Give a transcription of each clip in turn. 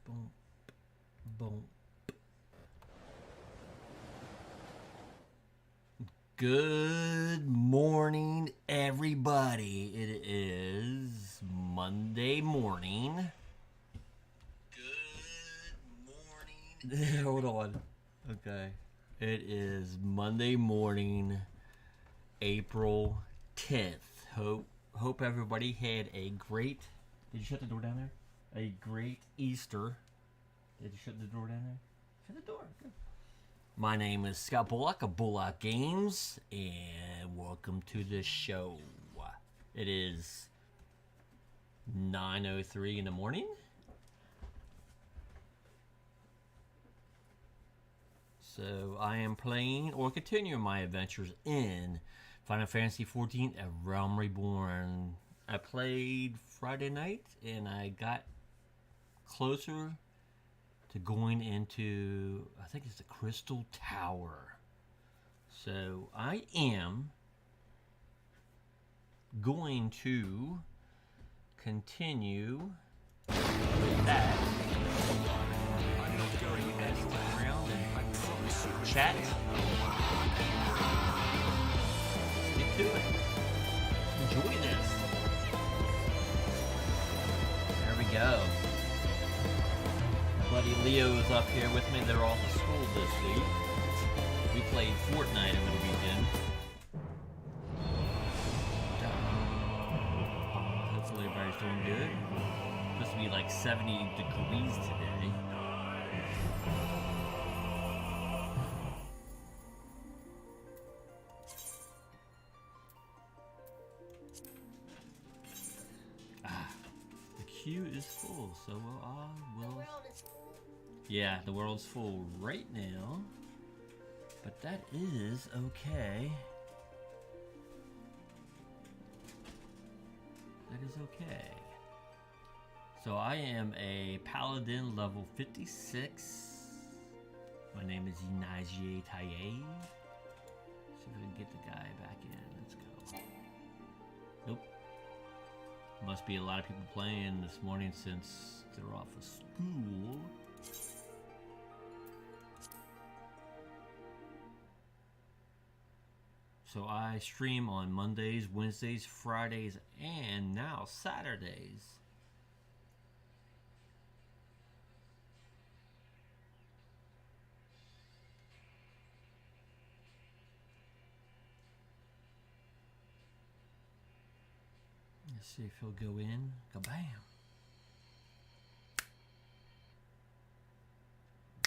Boom. Boom. Good morning, everybody. It is Monday morning. Good morning. Hold on. Okay. It is Monday morning, April 10th. Hope everybody had a great... Did you shut the door down there? A great Easter. Did you shut the door down there? Shut the door. Good. My name is Scott Bullock of Bullock Games, and welcome to the show. It is 9:03 in the morning. So I am playing or continuing my adventures in Final Fantasy XIV at Realm Reborn. I played Friday night, and I got closer to going into, I think it's the Crystal Tower. So I am going to continue with that. I'm going to go to you guys stick around and chat. Get to it. Enjoy this. There we go. Buddy Leo's up here with me. They're off to school this week. We played Fortnite over the weekend. Hopefully everybody's doing good. It's supposed to be like 70 degrees today. The queue is full, so I will... Yeah, the world's full right now, but that is okay. That is okay. So I am a paladin level 56. My name is Inajier Taye. See if we can get the guy back in. Let's go. Nope. Must be a lot of people playing this morning since they're off of school. So I stream on Mondays, Wednesdays, Fridays, and now Saturdays. Let's see if he'll go in. Kabam.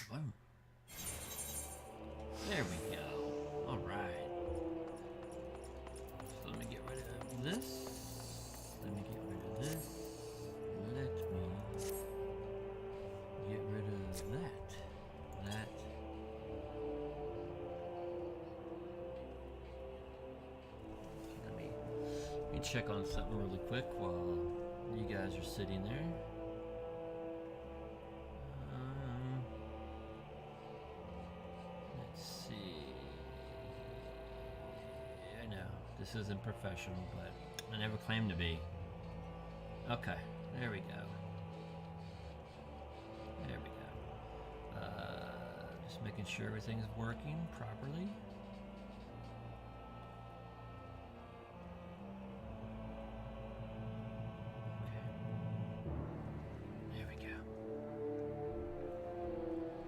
Boom. There we go. All right. Let me get rid of this. Let me get rid of this. Let me get rid of that. That. Let me check on something really quick while you guys are sitting there. Let's see. I know this isn't professional, but I never claimed to be. Okay, there we go. There we go. Just making sure everything's working properly.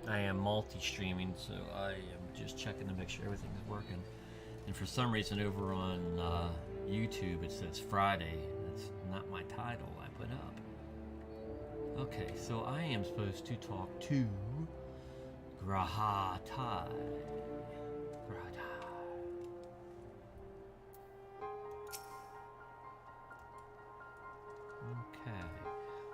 I am multi-streaming, so I am just checking to make sure everything's working. And for some reason over on YouTube it says Friday. That's not my title I put up. Okay, so I am supposed to talk to Grahatai. Okay.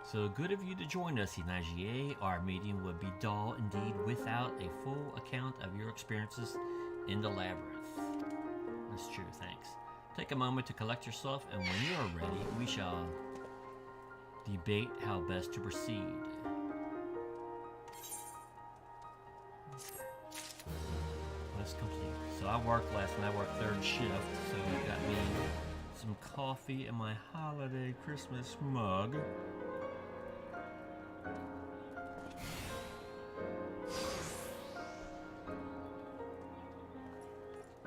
So good of you to join us, Inajier. Our meeting would be dull indeed without a full account of your experiences in the labyrinth. That's true, thanks. Take a moment to collect yourself, and when you are ready, we shall debate how best to proceed. Quest complete. So I worked last night. I worked third shift, so I got me some coffee in my holiday Christmas mug.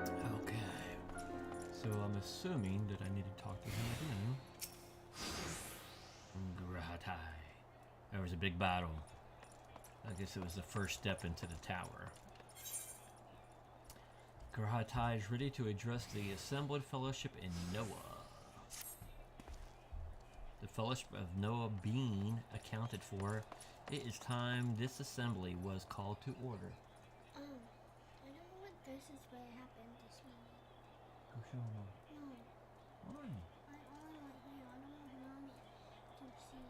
Okay. So I'm assuming that I need to talk to him again. Grahatai. There was a big battle. I guess it was the first step into the tower. Grahatai is ready to address the assembled fellowship in Noah. The fellowship of Noah being accounted for, it is time this assembly was called to order. I don't know what this is what happened this morning. Go show him. No. Why? I only went here. I don't want mommy to see.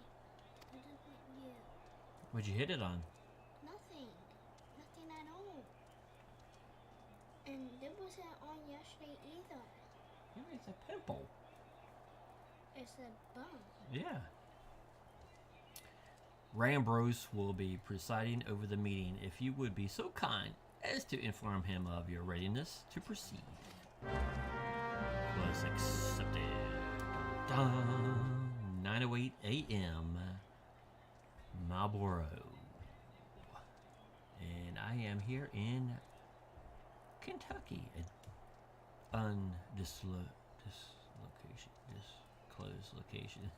I just want you. What'd you hit it on? Nothing. Nothing at all. And there wasn't on yesterday either. Yeah, it's a pimple. It's a bump. Yeah. Rambros will be presiding over the meeting. If you would be so kind as to inform him of your readiness to proceed. Was accepted. Dun, 9:08 a.m. Marlboro. And I am here in Kentucky. Disclosed location.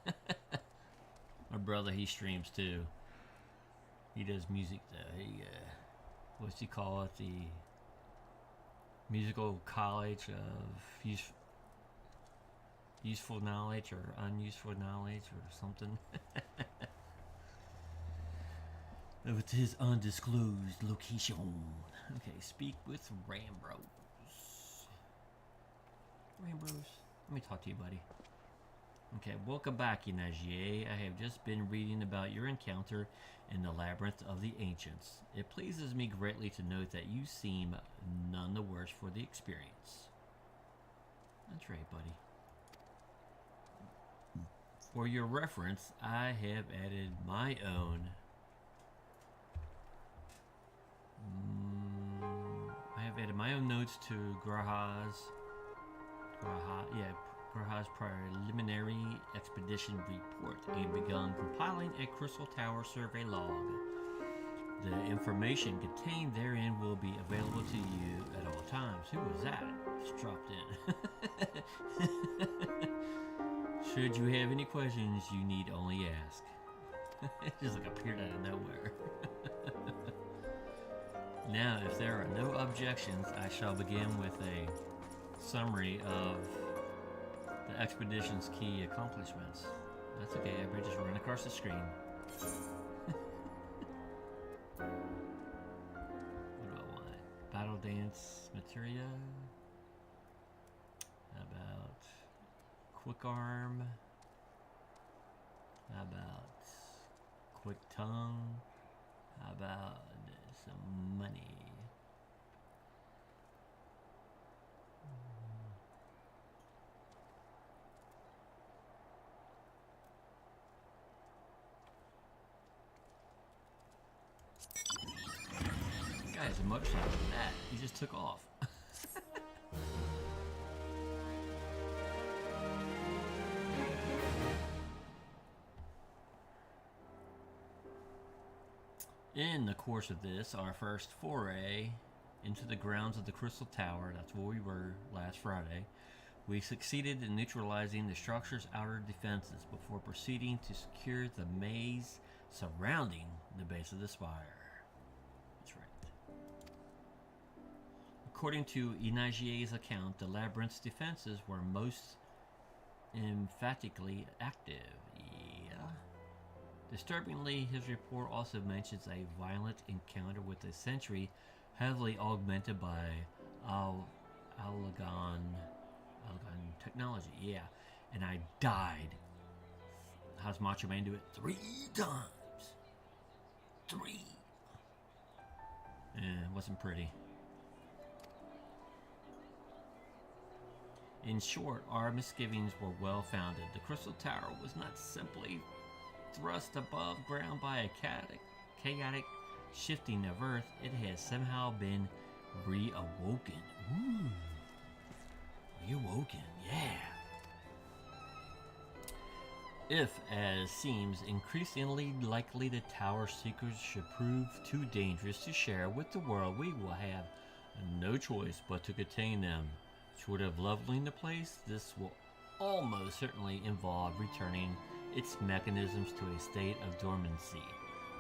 My brother, he streams too. He does music though. He, what's he call it? The Musical College of Useful Knowledge or Unuseful Knowledge or something. With his undisclosed location. Okay, speak with Rambros. Let me talk to you, buddy. Okay, welcome back, Inagier. I have just been reading about your encounter in the Labyrinth of the Ancients. It pleases me greatly to note that you seem none the worse for the experience. That's right, buddy. For your reference, I have added my own notes to Graha's preliminary expedition report and begun compiling a Crystal Tower survey log. The information contained therein will be available to you at all times. Who was that? Just dropped in. Should you have any questions, you need only ask. It just like appeared out of nowhere. Now, if there are no objections, I shall begin with a summary of the expedition's key accomplishments. That's okay, everybody just run across the screen. What do I want? Battle dance materia? How about quick arm? How about quick tongue? How about some money? Guy has a motorcycle than that. He just took off. In the course of this, our first foray into the grounds of the Crystal Tower, that's where we were last Friday, we succeeded in neutralizing the structure's outer defenses before proceeding to secure the maze surrounding the base of the spire. That's right. According to Inagier's account, the labyrinth's defenses were most emphatically active. Yeah. Disturbingly, his report also mentions a violent encounter with a sentry heavily augmented by Allagan technology. Yeah, and I died. How's Macho Man do it? 3 times. 3. It wasn't pretty. In short, our misgivings were well founded. The Crystal Tower was not simply thrust above ground by a chaotic shifting of Earth. It has somehow been reawoken. Ooh. Reawoken, yeah. If, as seems increasingly likely, the tower secrets should prove too dangerous to share with the world, we will have No choice but to contain them. Short of leveling the place, this will almost certainly involve returning its mechanisms to a state of dormancy.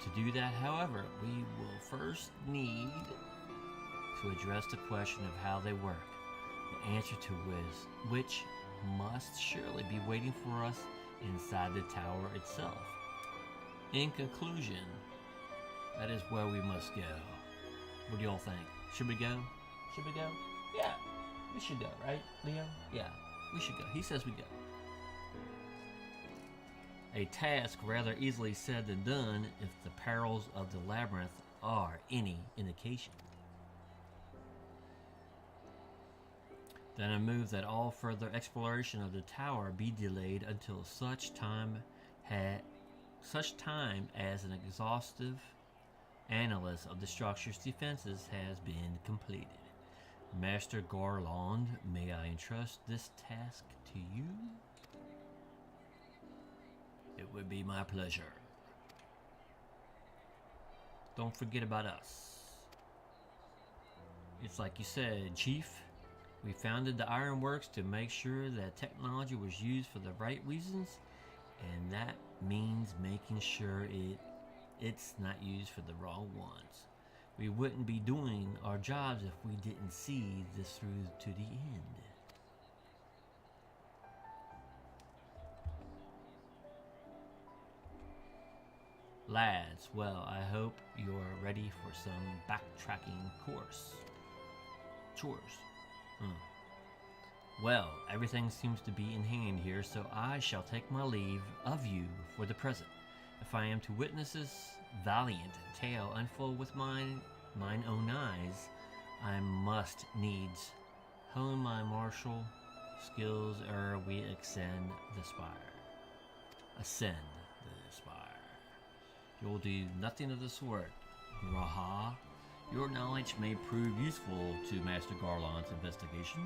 To do that, however, we will first need to address the question of how they work, the answer to which must surely be waiting for us inside the tower itself. In conclusion, that is where we must go. What do y'all think? Should we go? Should we go? Yeah, we should go, right, Leo? Yeah, we should go. He says we go. A task rather easily said than done if the perils of the labyrinth are any indication. Then I move that all further exploration of the tower be delayed until such time as an exhaustive analysis of the structure's defenses has been completed. Master Garland, may I entrust this task to you? It would be my pleasure. Don't forget about us. It's like you said, Chief. We founded the Ironworks to make sure that technology was used for the right reasons, and that means making sure it's not used for the wrong ones. We wouldn't be doing our jobs if we didn't see this through to the end. Lads, well, I hope you're ready for some backtracking chores. Well, everything seems to be in hand here, so I shall take my leave of you for the present. If I am to witness this valiant tale unfold with mine own eyes, I must needs hone my martial skills ere we ascend the spire. You'll do nothing of the sort, Raha. Your knowledge may prove useful to Master Garland's investigation.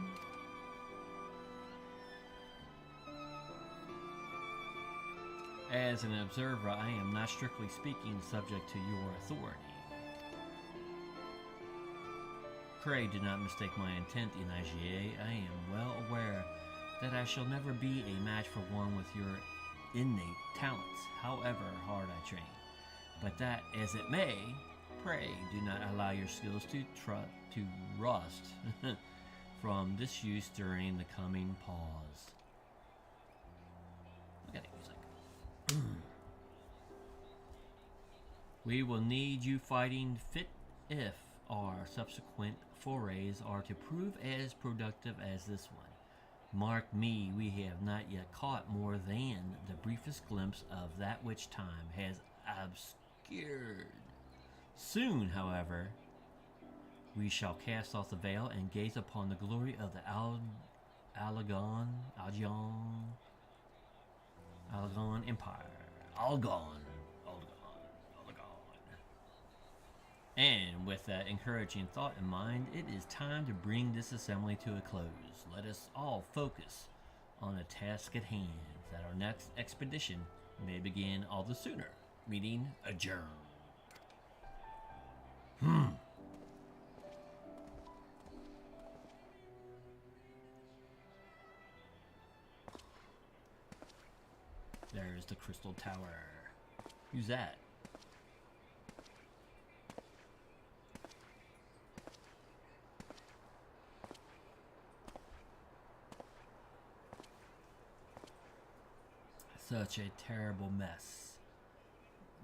As an observer, I am not strictly speaking subject to your authority. Pray do not mistake my intent, Inagier. I am well aware that I shall never be a match for one with your innate talents, however hard I train. But that as it may, pray do not allow your skills to rust from disuse during the coming pause. Look at it, music. We will need you fighting fit if our subsequent forays are to prove as productive as this one. Mark me, we have not yet caught more than the briefest glimpse of that which time has obscured. Soon, however, we shall cast off the veil and gaze upon the glory of the Algon Empire. Algon. And with that encouraging thought in mind, it is time to bring this assembly to a close. Let us all focus on the task at hand, that our next expedition may begin all the sooner. Meeting adjourned. There's the crystal tower. Who's that? Such a terrible mess.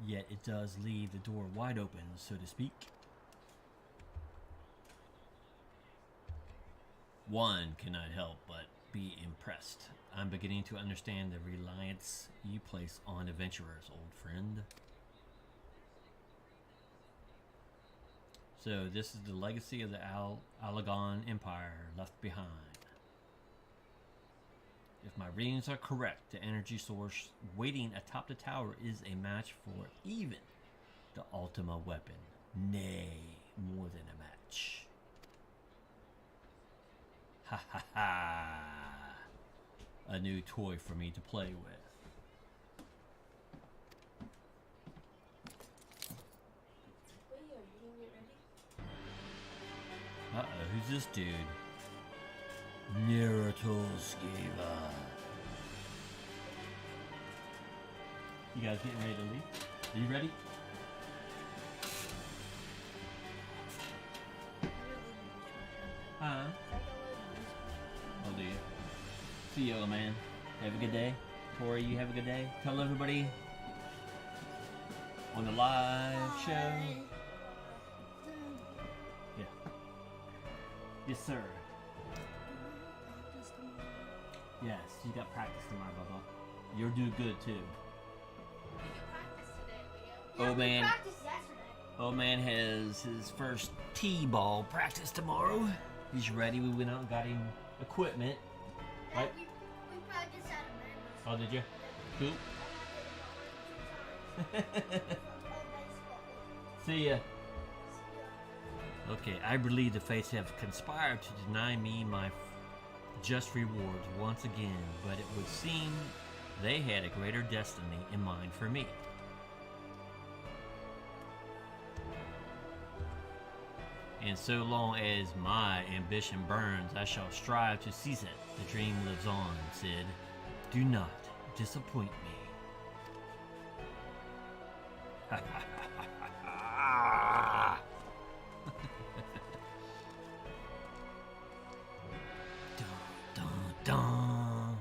Yet it does leave the door wide open, so to speak. One cannot help but be impressed. I'm beginning to understand the reliance you place on adventurers, old friend. So this is the legacy of the Algon Empire left behind. If my readings are correct, the energy source waiting atop the tower is a match for even the Ultima weapon. Nay, more than a match. Ha ha ha! A new toy for me to play with. Wait, are you getting it ready? Uh-oh. Who's this dude? Neratolskiva. You guys getting ready to leave? Are you ready? Huh? Oh, do you? See you, old man. Have a good day. Tori, you have a good day. Tell everybody on the live show. Yeah. Yes, sir. Yes, you got practice tomorrow, Bubba. You'll do good too. Old man. Old man has his first T-ball practice tomorrow. He's ready. We went out and got him equipment. Right? We practiced at a Oh, did you? Cool. See ya. Okay, I believe the fates have conspired to deny me my just rewards once again, but it would seem they had a greater destiny in mind for me. And so long as my ambition burns, I shall strive to seize it. The dream lives on, Sid. Do not disappoint me. Dun, dun, dun.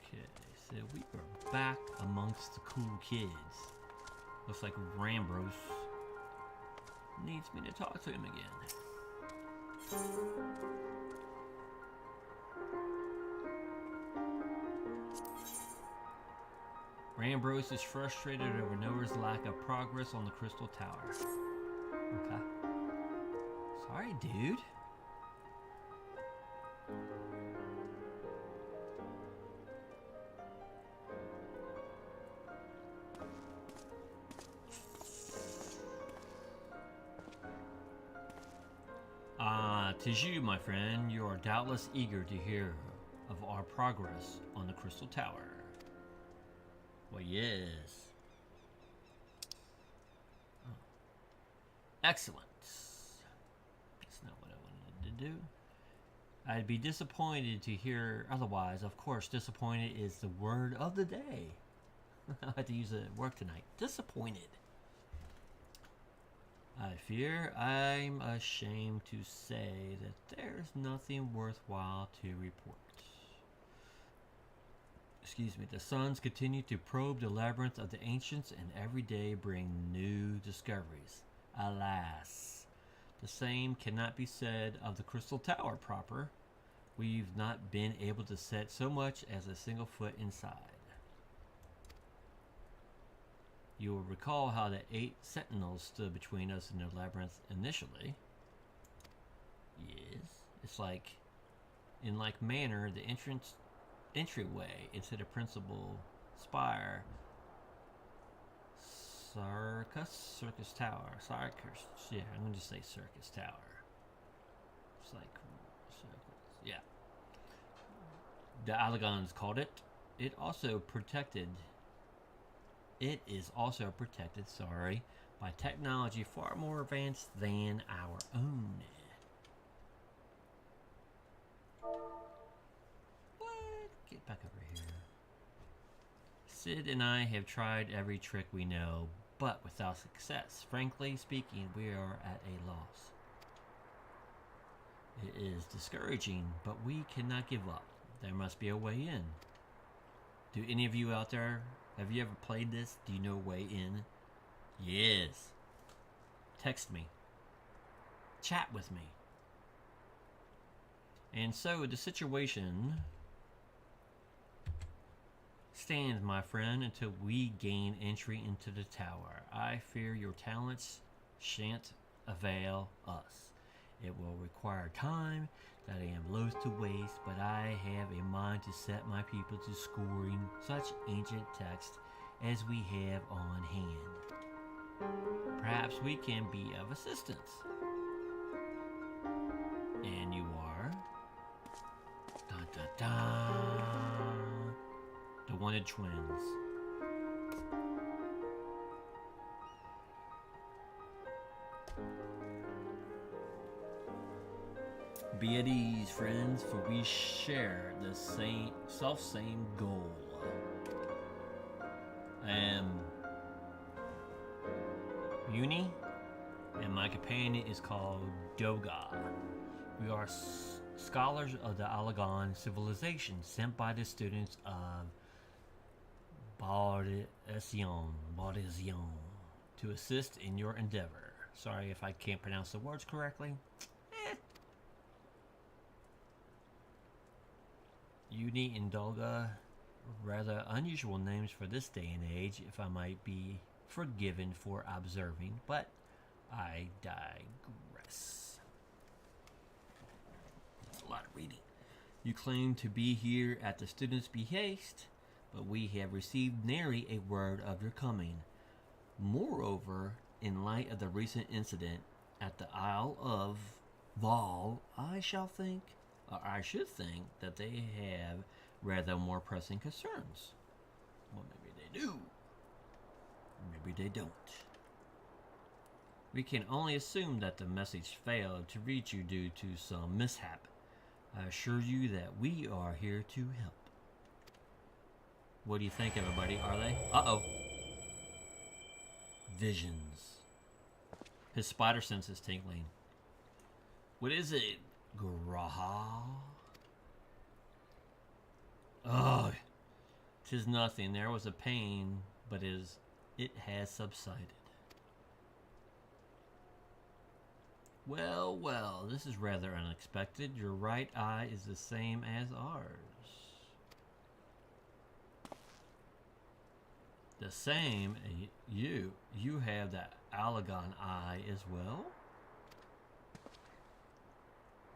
Okay, so we are back amongst the cool kids. Looks like Rambros needs me to talk to him again. Rambros is frustrated over Noah's lack of progress on the Crystal Tower. Okay. Sorry, dude. Tis you, my friend. You are doubtless eager to hear of our progress on the Crystal Tower. Well, yes. Oh. Excellent. That's not what I wanted to do. I'd be disappointed to hear otherwise. Of course, disappointed is the word of the day. I had to use it at work tonight. Disappointed. I fear I'm ashamed to say that there's nothing worthwhile to report. Excuse me. The suns continue to probe the labyrinth of the ancients and every day bring new discoveries. Alas, the same cannot be said of the Crystal Tower proper. We've not been able to set so much as a single foot inside. You will recall how the 8 sentinels stood between us and the labyrinth initially. Yes, it's like, in like manner, the entryway into the principal spire, Circus Tower. Yeah, I'm gonna just say Circus Tower. It's like circus. Yeah. The Allegons called it. It is also protected, by technology far more advanced than our own. What? Get back over here. Sid and I have tried every trick we know, but without success. Frankly speaking, we are at a loss. It is discouraging, but we cannot give up. There must be a way in. Do any of you out there, have you ever played this? Do you know way in? Yes. Text me. Chat with me. And so the situation stands, my friend, until we gain entry into the tower. I fear your talents shan't avail us. It will require time that I am loath to waste, but I have a mind to set my people to scoring such ancient text as we have on hand. Perhaps we can be of assistance. And you are? Dun dun dun. The Wanted Twins. Be at ease, friends, for we share the same goal. I am Uni, and my companion is called Doga. We are scholars of the Alagon civilization sent by the students of Baudizion to assist in your endeavor. Sorry if I can't pronounce the words correctly. Uni and Dolga, rather unusual names for this day and age, if I might be forgiven for observing, but I digress. That's a lot of reading. You claim to be here at the students' behest, but we have received nary a word of your coming. Moreover, in light of the recent incident at the Isle of Val, I should think that they have rather more pressing concerns. Well, maybe they do. Maybe they don't. We can only assume that the message failed to reach you due to some mishap. I assure you that we are here to help. What do you think, everybody? Are they? Uh-oh. Visions. His spider sense is tingling. What is it, Graha? Oh, 'tis nothing. There was a pain, but it has subsided. Well, well, this is rather unexpected. Your right eye is the same as ours. The same? You have the Alagon eye as well?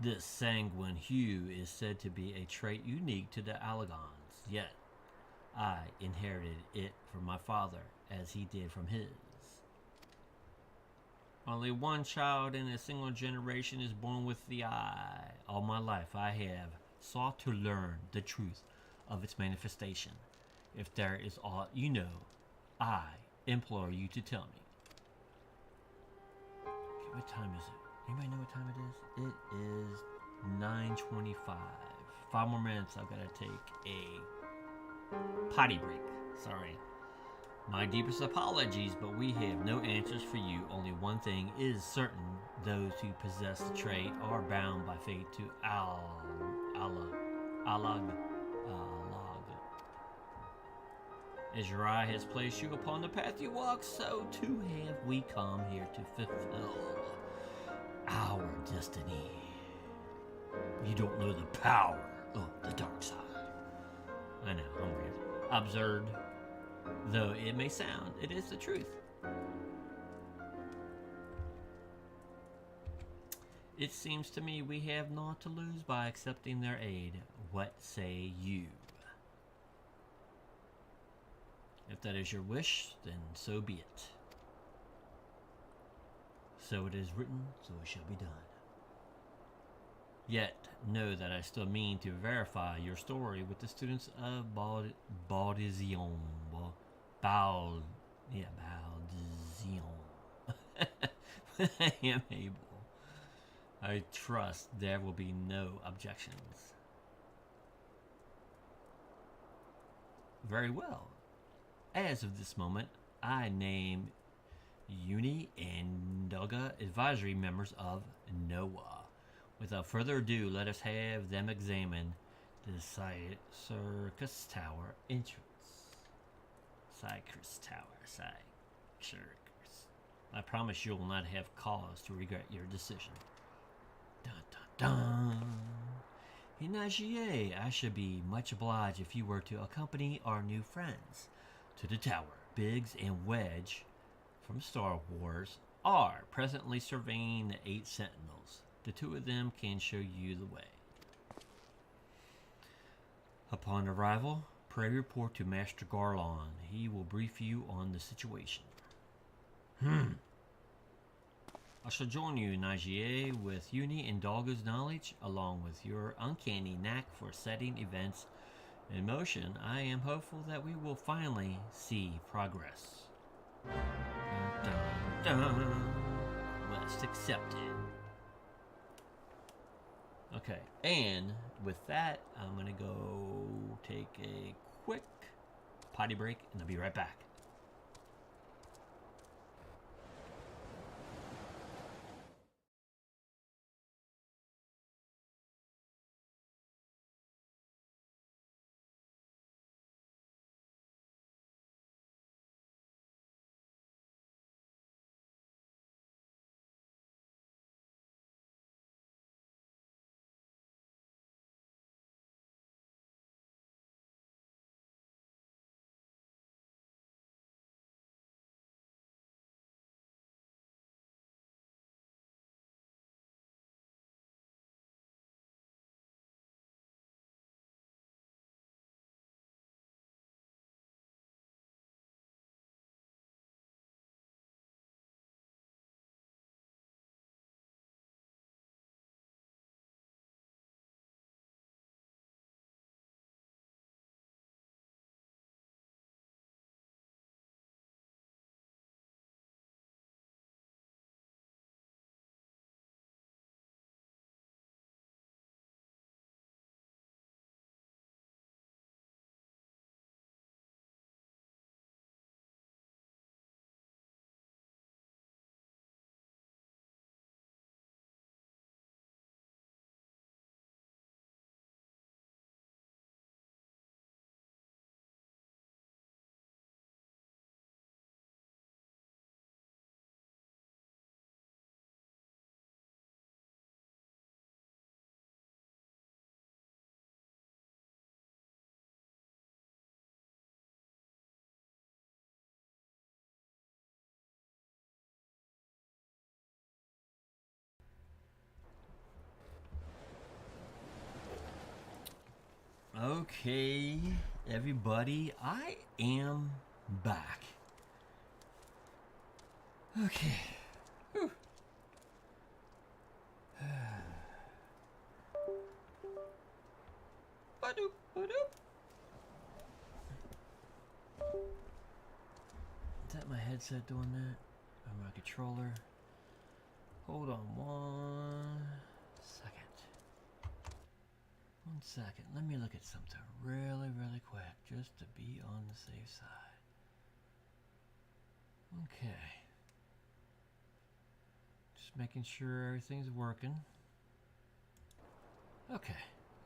This sanguine hue is said to be a trait unique to the Alagons, yet I inherited it from my father, as he did from his. Only one child in a single generation is born with the eye. All my life I have sought to learn the truth of its manifestation. If there is aught you know, I implore you to tell me. Okay, what time is it? Anybody know what time it is? It is 9:25. 5 more minutes, I've got to take a potty break. Sorry. My deepest apologies, but we have no answers for you. Only one thing is certain. Those who possess the trait are bound by fate to Alag. As your eye has placed you upon the path you walk, so too have we come here to fulfill our destiny. You don't know the power of the dark side. I know, I'm weird. Absurd. Though it may sound, it is the truth. It seems to me we have naught to lose by accepting their aid. What say you? If that is your wish, then so be it. So it is written, so it shall be done. Yet, know that I still mean to verify your story with the students of Baudizion. Baudizion. I am able. I trust there will be no objections. Very well. As of this moment, I name Uni and Doga advisory members of NOAA. Without further ado, let us have them examine the Circus Tower entrance. Circus Tower, Circus. I promise you will not have cause to regret your decision. Dun dun dun. Inagier, I should be much obliged if you were to accompany our new friends to the tower. Biggs and Wedge from Star Wars are presently surveying the 8 sentinels. The 2 of them can show you the way. Upon arrival, pray report to Master Garlon. He will brief you on the situation. I shall join you, Nagier, with Uni and Dolga's knowledge, along with your uncanny knack for setting events in motion. I am hopeful that we will finally see progress. Dun, dun, dun. Quest accepted. Okay, and with that, I'm gonna go take a quick potty break, and I'll be right back. Okay, everybody, I am back. Okay. Whew. Ba-doop, ba-doop. Is that my headset doing that? Or my controller? Hold on 1 second. 1 second. Let me look at something really, really quick, just to be on the safe side. Okay. Just making sure everything's working. Okay,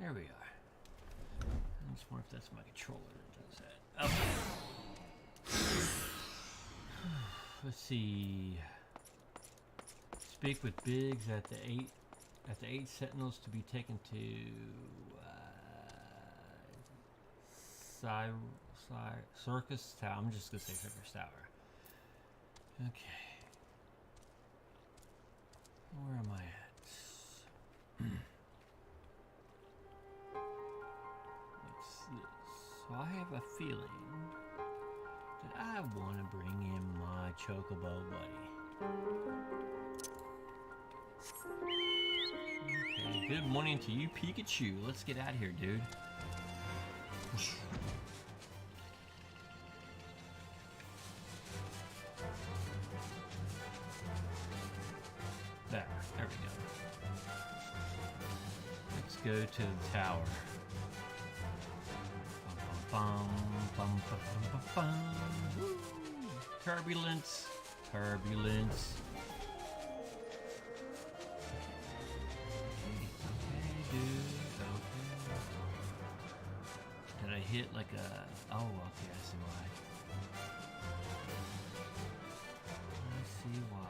there we are. I just wonder if that's my controller that does that. Okay. Let's see. Speak with Biggs at the eight sentinels to be taken to Circus Tower. I'm just gonna say Circus Tower. Okay. Where am I at? What's this? So I have a feeling that I want to bring in my Chocobo buddy. Okay, good morning to you, Pikachu. Let's get out of here, dude. There we go. Let's go to the tower. Bum, bum, bum, bum, bum, bum. Woo. Turbulence. Turbulence. Okay, dude. Okay. Did I hit like a... Oh, okay, I see why. I see why.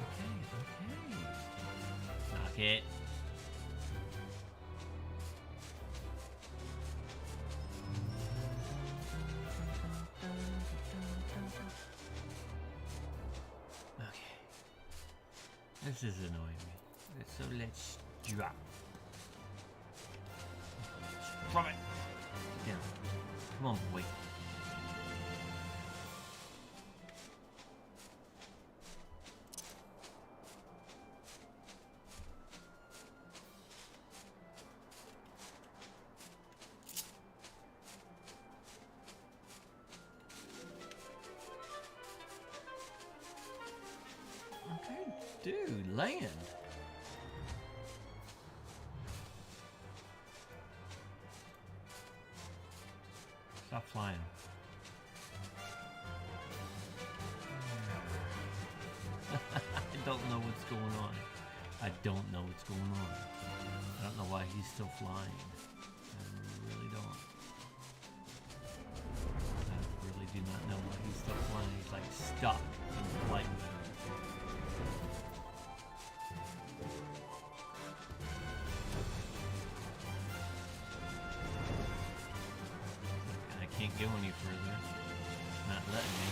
Okay, okay. Knock it. Okay. This is annoying me. So let's drop. Drop it. Down. Come on, boy. Okay, dude, land. Stop flying. I don't know what's going on. I don't know what's going on. I don't know why he's still flying. I really don't. I really do not know why he's still flying. He's like stuck in flight mode. I can't go any further. It's not letting me.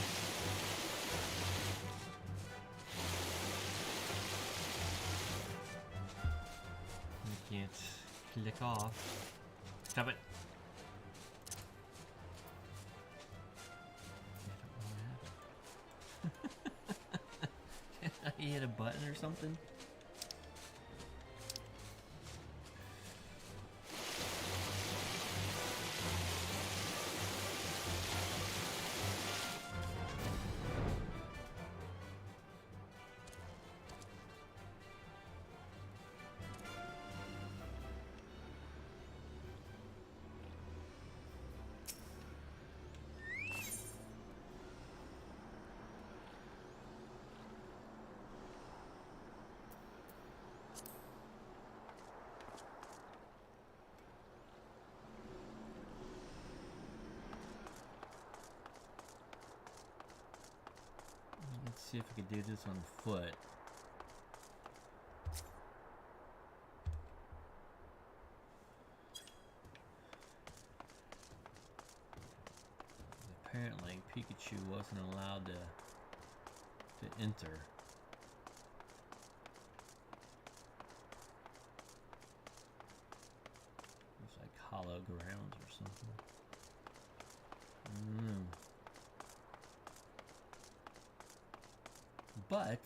I can't click off. Stop it. He hit a button or something? Let's see if we can do this on foot. Apparently, Pikachu wasn't allowed to enter. It's like hollow grounds or something. But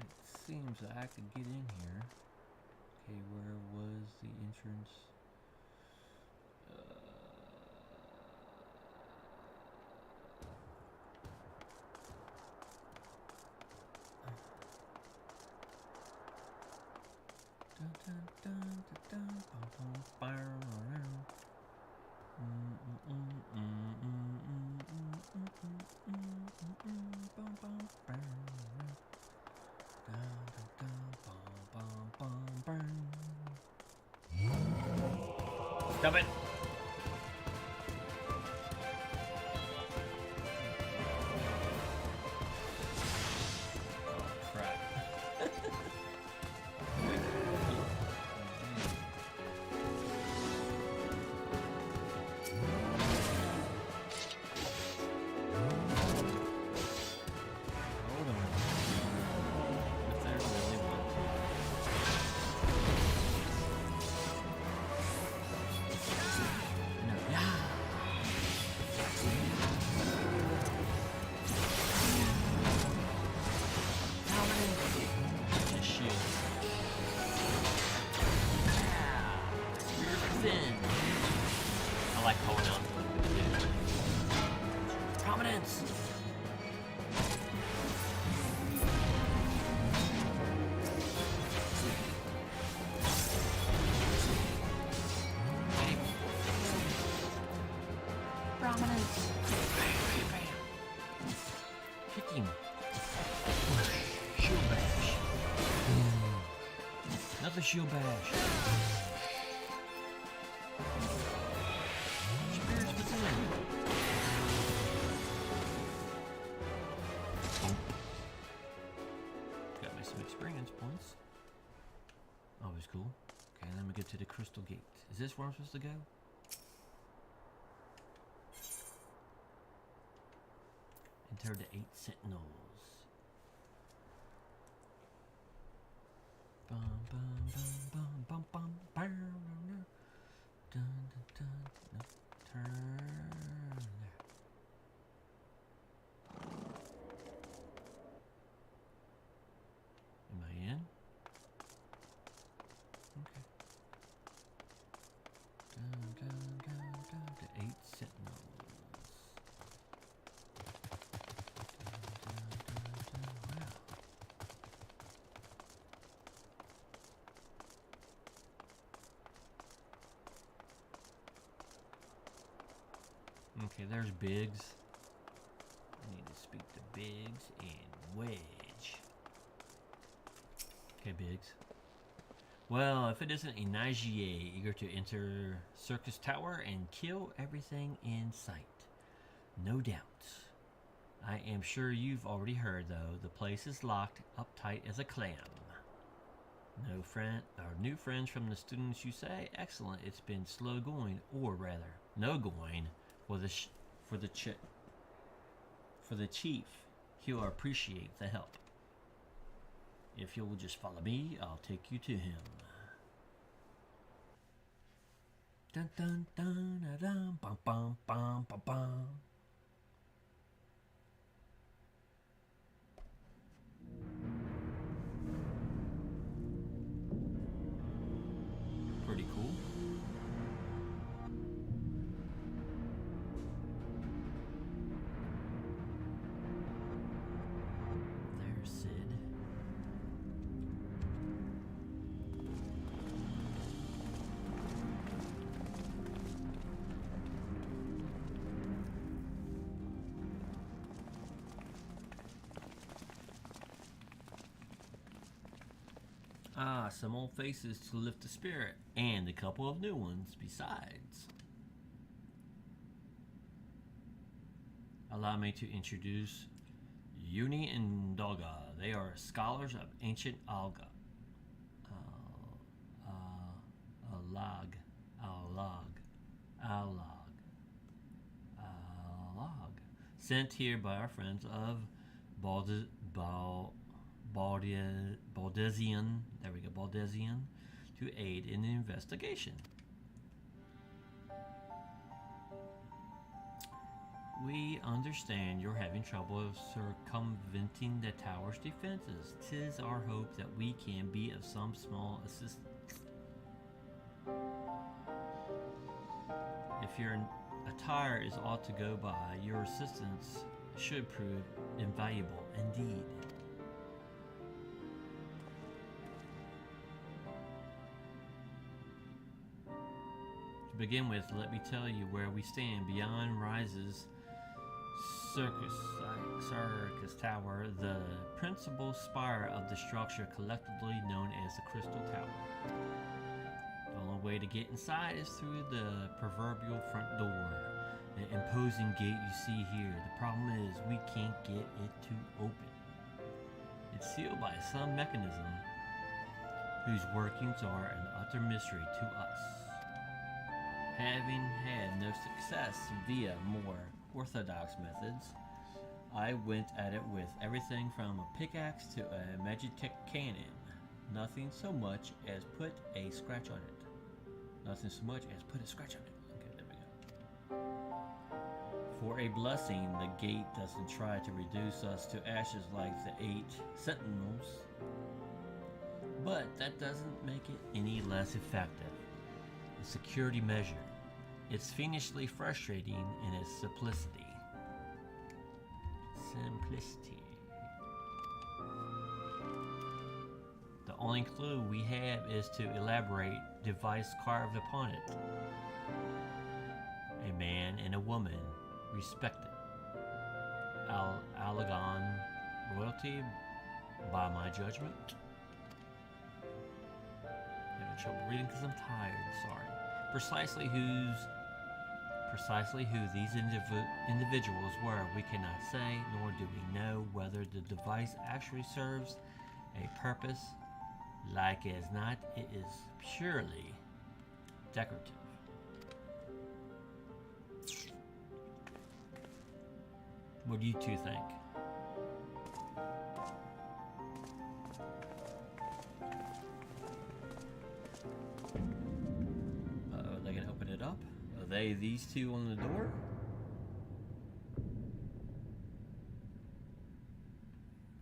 it seems that I could get in here. Okay, where was the entrance? Stop it! Oh, crap. Hold on. If there really want to. No. Yeah. Just shield. We're thin. I like calling out prominence. Prominence. Kick him. Shield bash. Another shield bash. Spirits within. Got me some experience points. Always cool. Okay, let me get to the crystal gate. Is this where I'm supposed to go? Enter the 8 sentinels. Bum, bum, bum, bum, bum, bum, bum, dun, dun, dun. No, turn there. Am I in? Okay. Dun, dun, dun, dun. The 8 sentinels. Wow. Okay, there's Biggs. I need to speak to Biggs and Wedge. Okay, Biggs. Well, if it isn't a Nigier eager to enter Circus Tower and kill everything in sight. No doubt. I am sure you've already heard, though, the place is locked up tight as a clam. New friends from the students, you say? Excellent. It's been slow going, or rather, no going, for the chief. He'll appreciate the help. If you'll just follow me, I'll take you to him. Dun dun dun dun dun bum bum bum bum bum. Pretty cool. There's Sid. Ah, some old faces to lift the spirit, and a couple of new ones besides. Allow me to introduce Uni and Doga. They are scholars of ancient Alga. Alag. Sent here by our friends of Baldesian, to aid in the investigation. We understand you're having trouble circumventing the tower's defenses. 'Tis our hope that we can be of some small assistance. If your attire is ought to go by, your assistance should prove invaluable indeed. To begin with, let me tell you where we stand. Beyond rises Circus Tower, the principal spire of the structure collectively known as the Crystal Tower. The only way to get inside is through the proverbial front door, the imposing gate you see here. The problem is we can't get it to open. It's sealed by some mechanism whose workings are an utter mystery to us. Having had no success via more orthodox methods, I went at it with everything from a pickaxe to a magitech cannon. Nothing so much as put a scratch on it. Okay, there we go. For a blessing, the gate doesn't try to reduce us to ashes like the 8 sentinels, but that doesn't make it any less effective. A security measure. It's fiendishly frustrating in its simplicity. The only clue we have is to elaborate device carved upon it. A man and a woman, respected. Alagon royalty, by my judgment. Having trouble reading because I'm tired, sorry. Precisely who these individuals were, we cannot say, nor do we know whether the device actually serves a purpose. Like as not, it is purely decorative. What do you two think? Are they gonna open it up? Are they these two on the door?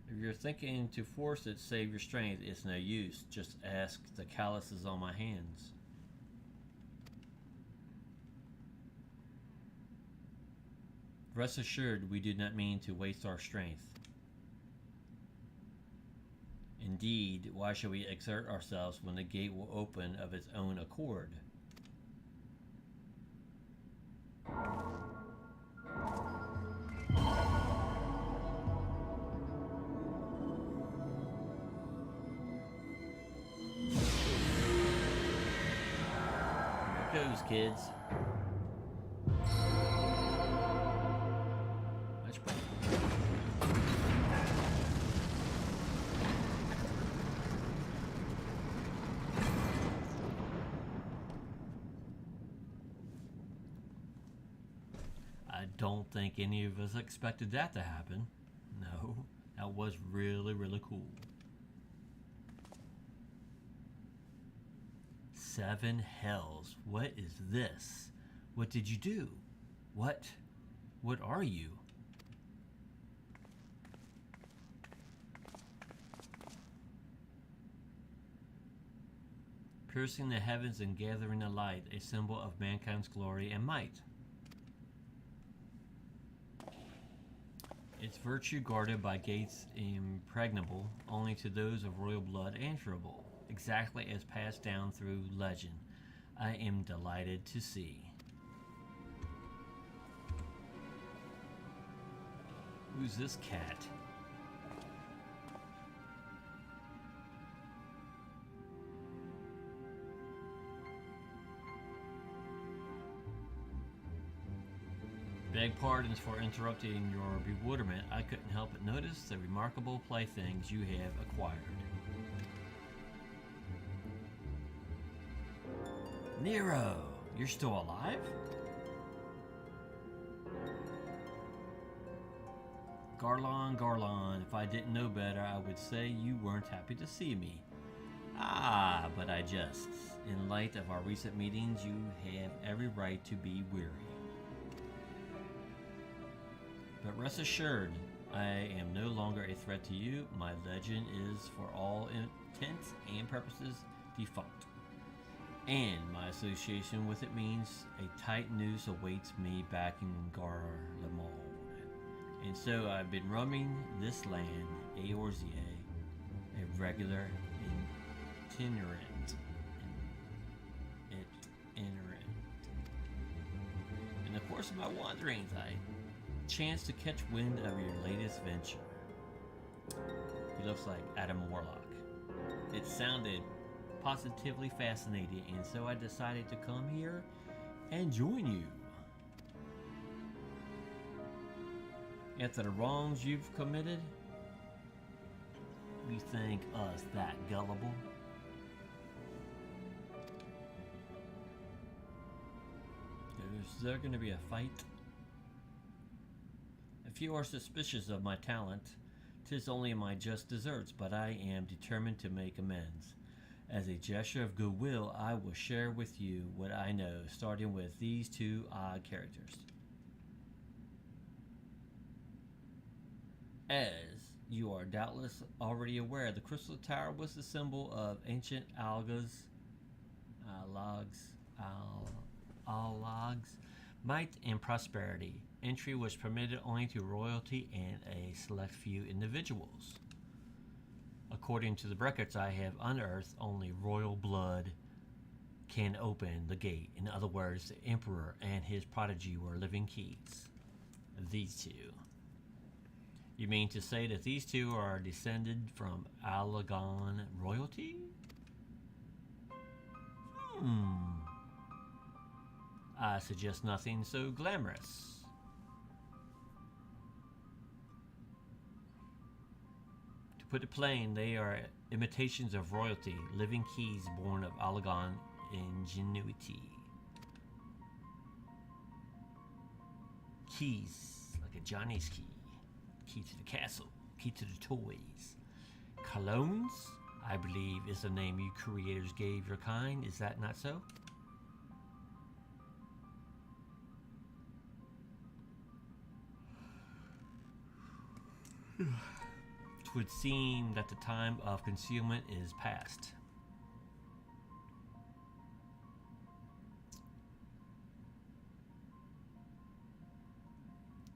If you're thinking to force it, save your strength, it's no use. Just ask the calluses on my hands. Rest assured, we do not mean to waste our strength. Indeed, why should we exert ourselves when the gate will open of its own accord? goes, kids. Much better. I don't think any of us expected that to happen. No, that was really, really cool. 7 hells. What is this? What did you do? What are you? Piercing the heavens and gathering the light, a symbol of mankind's glory and might. Its virtue guarded by gates impregnable only to those of royal blood answerable, exactly as passed down through legend. I am delighted to see. Who's this cat? Beg pardons for interrupting your bewilderment. I couldn't help but notice the remarkable playthings you have acquired. Nero, you're still alive? Garlon, if I didn't know better, I would say you weren't happy to see me. Ah, but I jest. In light of our recent meetings, you have every right to be weary. But rest assured, I am no longer a threat to you. My legend is, for all intents and purposes, defunct. And my association with it means a tight noose awaits me back in Garlemald. And so I've been roaming this land, Eorzea, a regular itinerant. In the course of my wanderings, I chanced to catch wind of your latest venture. He looks like Adam Warlock. It sounded positively fascinating, and so I decided to come here and join you. After the wrongs you've committed, you think us that gullible? Is there going to be a fight? If you are suspicious of my talent, 'tis only my just deserts, but I am determined to make amends. As a gesture of goodwill, I will share with you what I know, starting with these 2 odd characters. As you are doubtless already aware, the Crystal Tower was the symbol of ancient Alg's might and prosperity. Entry was permitted only to royalty and a select few individuals. According to the records I have unearthed, only royal blood can open the gate. In other words, the emperor and his prodigy were living keys. These 2. You mean to say that these 2 are descended from Alagon royalty? I suggest nothing so glamorous. To put it plain, they are imitations of royalty, living keys born of Alagon ingenuity. Keys, like a Johnny's key. Key to the castle, key to the toys. Colognes, I believe, is the name you creators gave your kind. Is that not so? Twould seem that the time of concealment is past.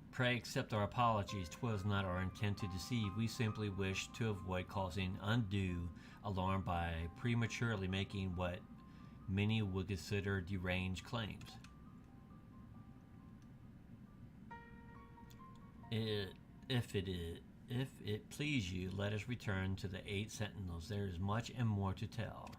Pray accept our apologies. 'Twas not our intent to deceive. We simply wished to avoid causing undue alarm by prematurely making what many would consider deranged claims. If it please you, let us return to the 8 sentinels. There is much and more to tell.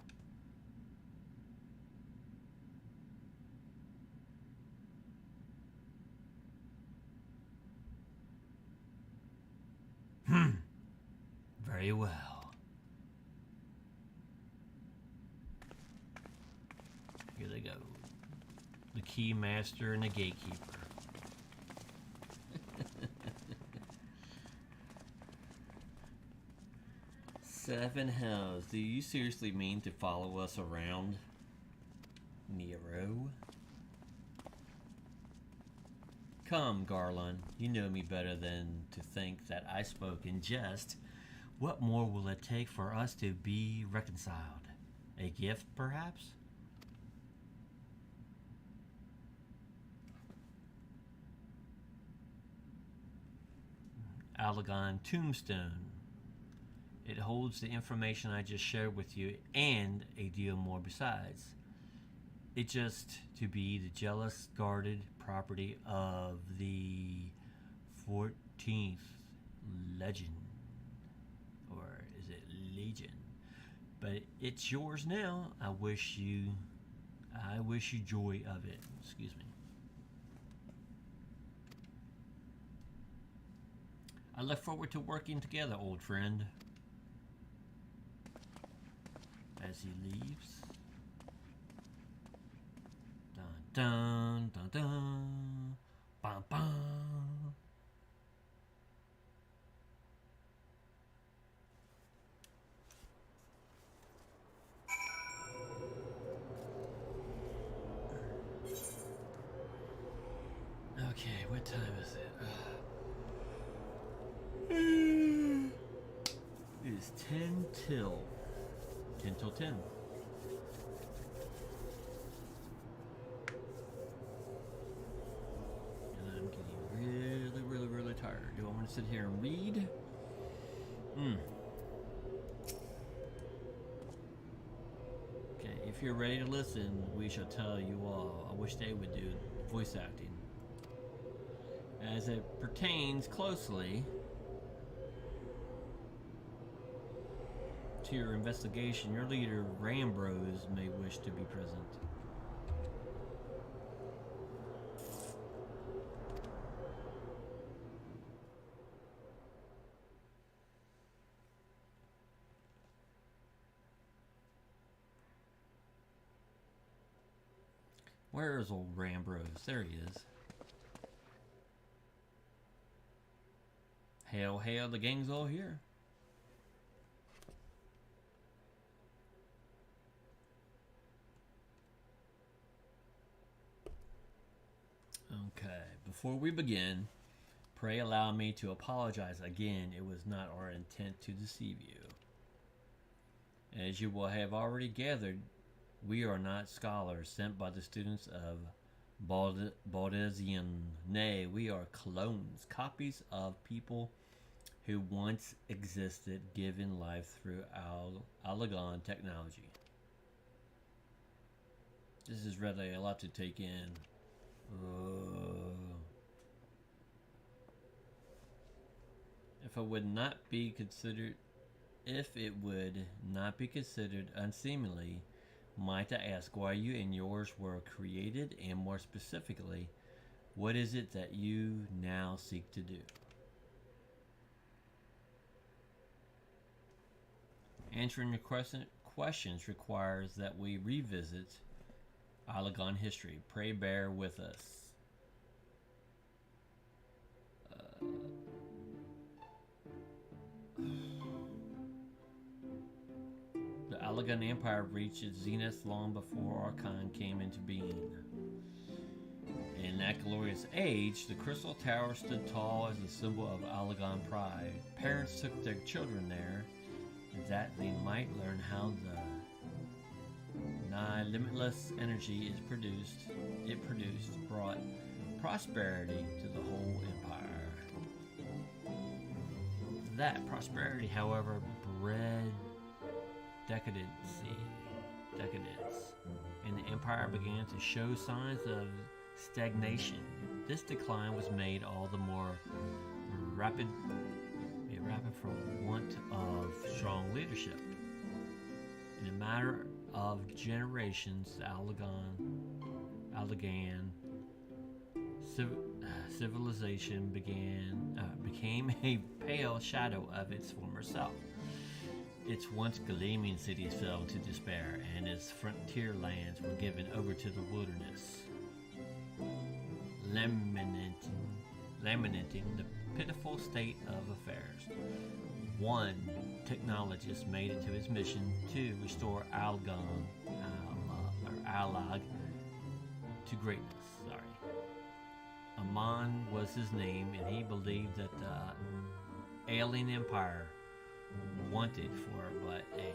Very well. Here they go. The key master and the gatekeeper. Seven hells. Do you seriously mean to follow us around, Nero? Come, Garland. You know me better than to think that I spoke in jest. What more will it take for us to be reconciled? A gift, perhaps? Allegan Tombstone. It holds the information I just shared with you and a deal more besides. It just to be the jealous guarded property of the 14th Legend. Or is it Legion? But it's yours now. I wish you joy of it. Excuse me. I look forward to working together, old friend. As he leaves. Dun dun dun dun. Bum bum. Okay, what time is it? It is 10 till 10. And I'm getting really tired. Do I want to sit here and read? Okay, if you're ready to listen, we shall tell you all. I wish they would do voice acting. As it pertains closely to your investigation, your leader, Rambrose, may wish to be present. Where is old Rambrose? There he is. Hail, the gang's all here. Okay, before we begin, pray allow me to apologize again. It was not our intent to deceive you. As you will have already gathered, we are not scholars sent by the students of Baldesion. Nay, we are clones, copies of people who once existed, given life through Allegan technology. This is really a lot to take in. If it would not be considered unseemly, might I ask why you and yours were created, and more specifically, what is it that you now seek to do? Answering your questions requires that we revisit Allegan history. Pray bear with us. The Allegan Empire reached its zenith long before Archon came into being. In that glorious age, the Crystal Tower stood tall as a symbol of Allegan pride. Parents took their children there that they might learn how the nigh limitless energy it produced brought prosperity to the whole empire. That prosperity, however, bred decadence, and the empire began to show signs of stagnation. This decline was made all the more rapid from want of strong leadership. In a matter of generations, the Allegan civilization became a pale shadow of its former self. Its once gleaming cities fell into despair, and its frontier lands were given over to the wilderness, lamenting the pitiful state of affairs. One technologist made it to his mission to restore Alag to greatness. Amon was his name, and he believed that the alien empire wanted for but a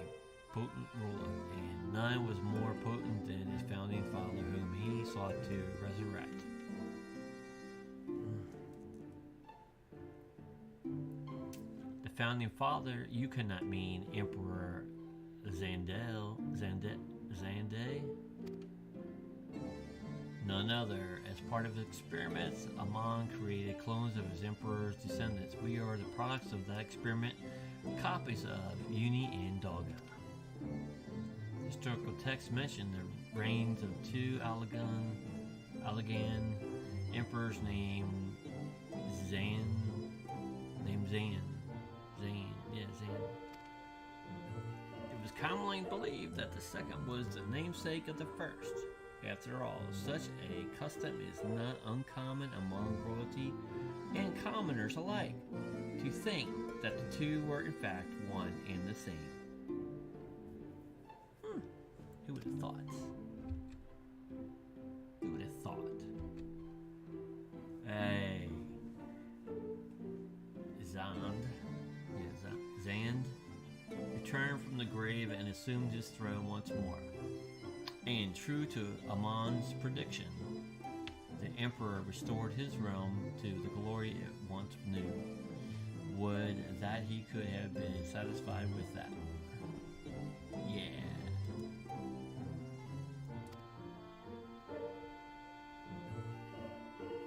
potent ruler, and none was more potent than his founding father, whom he sought to resurrect. The founding father, you cannot mean Emperor Zande? None other. As part of his experiments, Amon created clones of his emperor's descendants. We are the products of that experiment, copies of Uni and Doga. Historical texts mention the reigns of two Allagan emperors named Zan. It was commonly believed that the second was the namesake of the first. After all, such a custom is not uncommon among royalty and commoners alike, to think that the two were in fact one and the same. Who would have thought? Who would have thought? Hey. Zand returned from the grave and assumed his throne once more. And true to Amon's prediction, the emperor restored his realm to the glory it once knew. Would that he could have been satisfied with that. Yeah.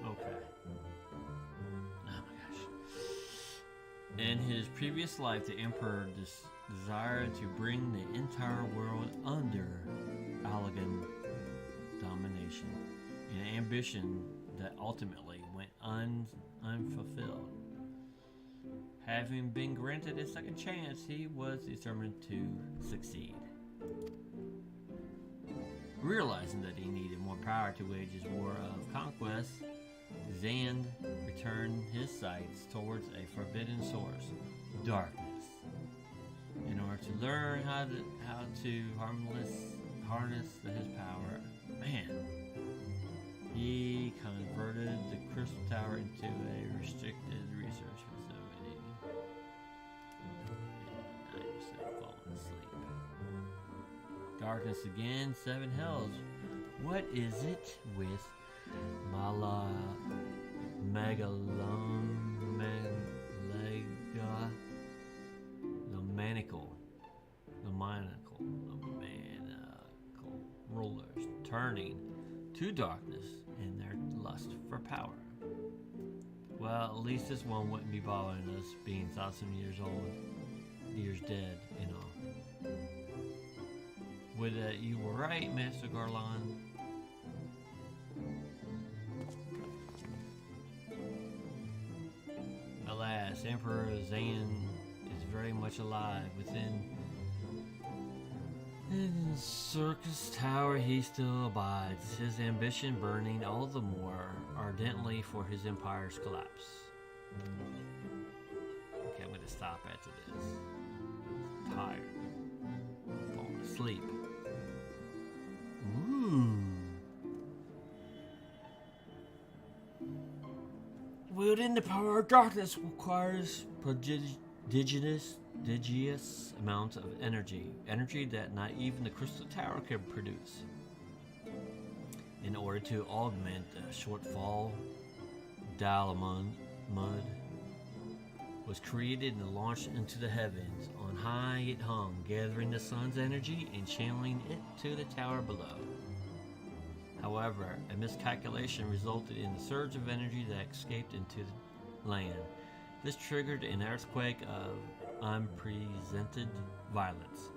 Okay. Oh my gosh. In his previous life, the emperor desired to bring the entire world under Allagan domination, an ambition that ultimately went unfulfilled. Having been granted a second chance, he was determined to succeed. Realizing that he needed more power to wage his war of conquest, Zand returned his sights towards a forbidden source, darkness. In order to learn how to harness his power, he converted the Crystal Tower into a restricted research facility. And I just had fallen asleep. Darkness again, seven hells. What is it with Lamanical rulers turning to darkness in their lust for power? Well, at least this one wouldn't be bothering us, being 1,000 years old, years dead, and all. Would you were right, Master Garland. Alas, Emperor Zan is very much alive. Within Circus Tower he still abides, his ambition burning all the more ardently for his empire's collapse. Okay, I'm going to stop after this. I'm tired. I'm falling asleep. Ooh. Wielding the power of darkness requires prodigious amounts of energy that not even the Crystal Tower can produce. In order to augment the shortfall, Dalamud was created and launched into the heavens. On high it hung, gathering the sun's energy and channeling it to the tower below. However, a miscalculation resulted in a surge of energy that escaped into the land. This triggered an earthquake of unprecedented violence,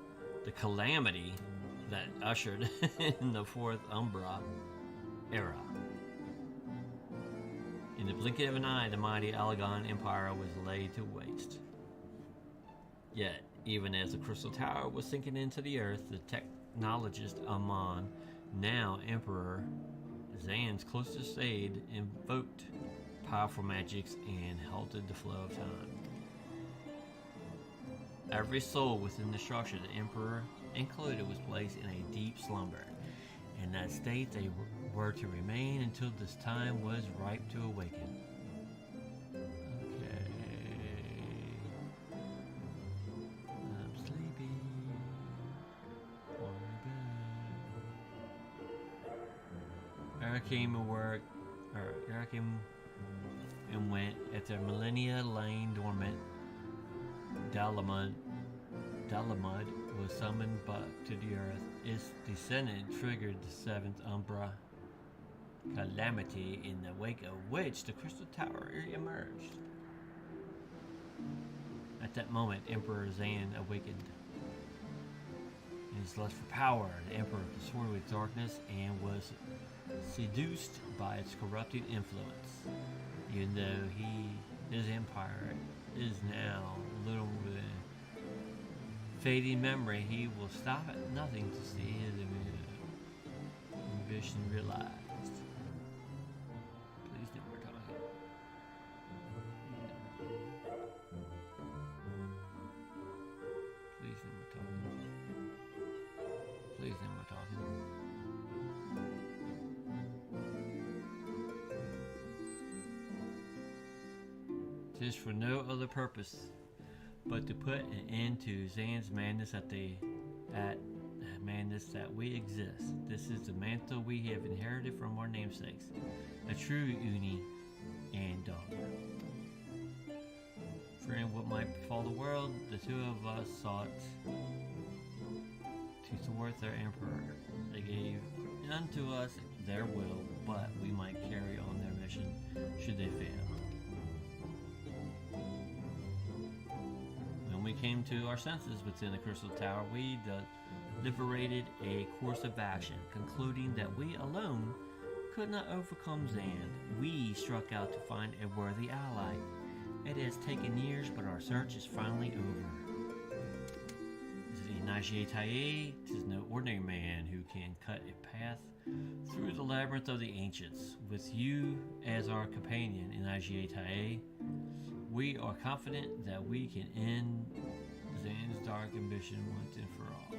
the calamity that ushered in the Fourth Umbra era. In the blink of an eye, the mighty Alagon Empire was laid to waste. Yet, even as the Crystal Tower was sinking into the earth, the technologist Amon, now Emperor Zan's closest aide, invoked powerful magics and halted the flow of time. Every soul within the structure, the Emperor included, was placed in a deep slumber. In that state, they were to remain until this time was ripe to awaken. Okay. I'm sleepy. Eric came and went after millennia laying dormant. Dalamud was summoned back to the earth. Its descendant triggered the seventh Umbra calamity, in the wake of which the Crystal Tower emerged. At that moment, Emperor Zan awakened. In his lust for power, the Emperor consorted with darkness and was seduced by its corrupting influence. Even though his empire is now little with a fading memory, he will stop at nothing to see his ambition realized. Please no more talking. Please no more talking. Please no more talking. Tis for no other purpose but to put an end to Zan's madness that we exist. This is the mantle we have inherited from our namesakes, a true uni and dog. Fearing what might befall the world, the two of us sought to thwart their emperor. They gave unto us their will, but we might carry on their mission should they fail. When we came to our senses within the Crystal Tower, we deliberated a course of action, concluding that we alone could not overcome Zan. We struck out to find a worthy ally. It has taken years, but our search is finally over. Tis no ordinary man who can cut a path through the labyrinth of the ancients. With you as our companion in Tae, we are confident that we can end Zan's dark ambition once and for all.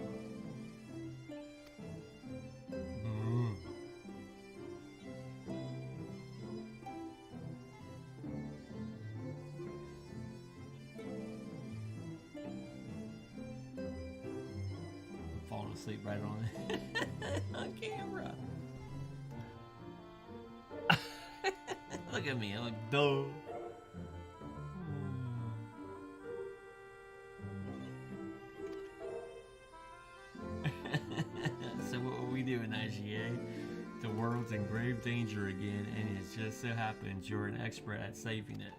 I'm falling asleep right on camera. Look at me, I look dull. So what were we doing, IGA? The world's in grave danger again, and it just so happens you're an expert at saving it.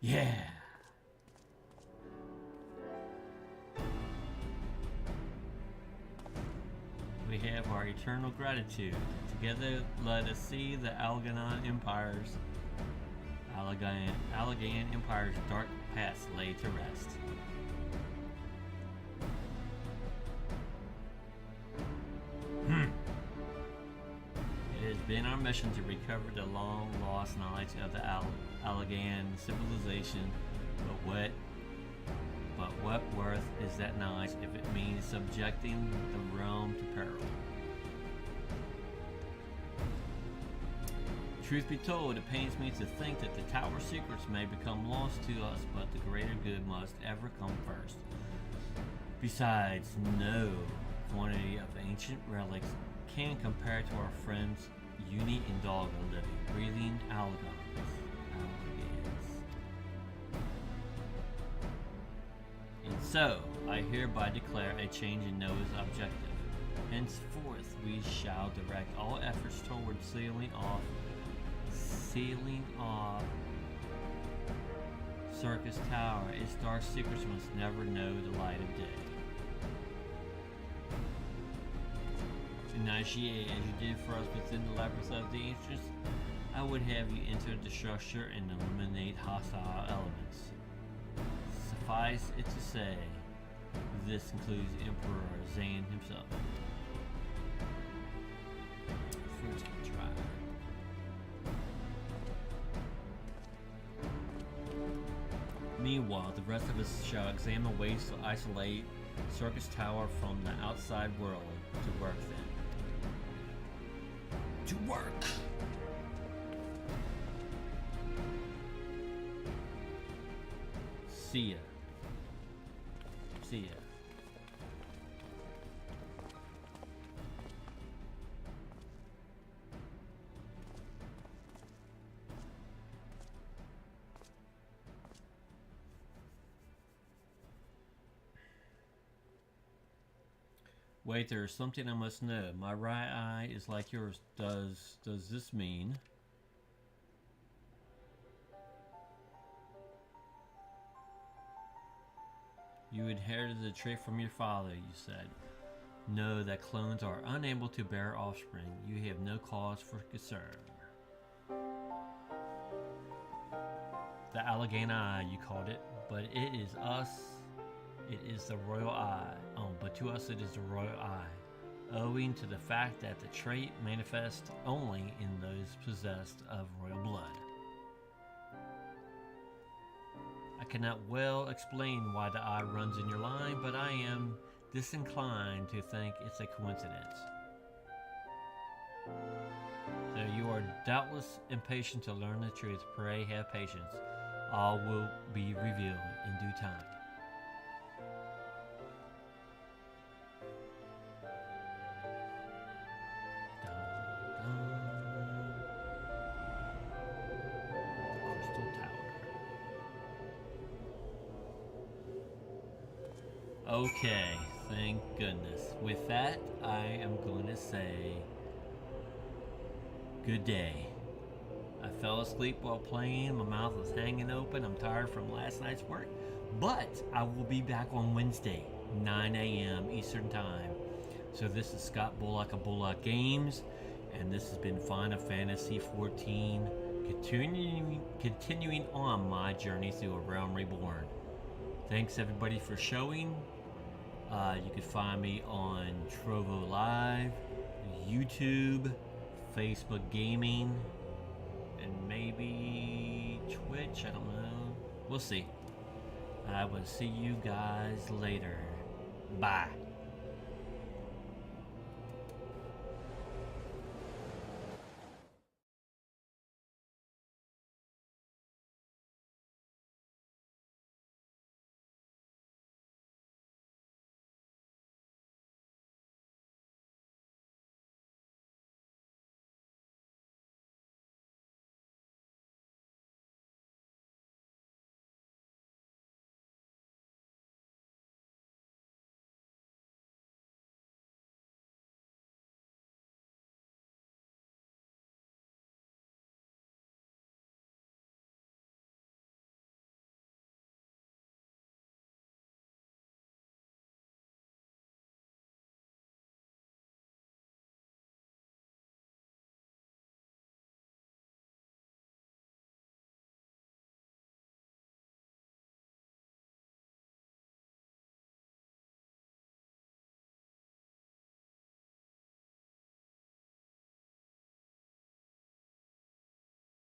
Yeah. We have our eternal gratitude. Together, let us see the Alagan Empire's dark past laid to rest. It has been our mission to recover the long-lost knowledge of the Alagan civilization, but what worth is that knowledge if it means subjecting the realm to peril? Truth be told, it pains me to think that the tower secrets may become lost to us, but the greater good must ever come first. Besides, no quantity of ancient relics can compare to our friends Uni and Doggo living, breathing Alagans. And so, I hereby declare a change in Noah's objective. Henceforth, we shall direct all efforts toward sealing off Circus Tower. Its dark secrets must never know the light of day. initiate as you did for us within the labyrinth of the ancients, I would have you enter the structure and eliminate hostile elements. Suffice it to say, this includes Emperor Zan himself. First try. Meanwhile, the rest of us shall examine ways to isolate Circus Tower from the outside world. To work then. To work! See ya. See ya. Wait, there's something I must know. My right eye is like yours. Does this mean? You inherited the trait from your father, you said. Know that clones are unable to bear offspring. You have no cause for concern. The Allegheny Eye, you called it, but it is us. It is the royal eye. But to us it is the royal eye, owing to the fact that the trait manifests only in those possessed of royal blood. I cannot well explain why the eye runs in your line, but I am disinclined to think it's a coincidence. So you are doubtless impatient to learn the truth. Pray have patience. All will be revealed in due time. Okay, thank goodness. With that, I am going to say good day. I fell asleep while playing. My mouth was hanging open. I'm tired from last night's work. But I will be back on Wednesday, 9 a.m. Eastern Time. So this is Scott Bullock of Bullock Games. And this has been Final Fantasy XIV. Continuing on my journey through A Realm Reborn. Thanks everybody for showing. You can find me on Trovo Live, YouTube, Facebook Gaming, and maybe Twitch. I don't know. We'll see. I will see you guys later. Bye.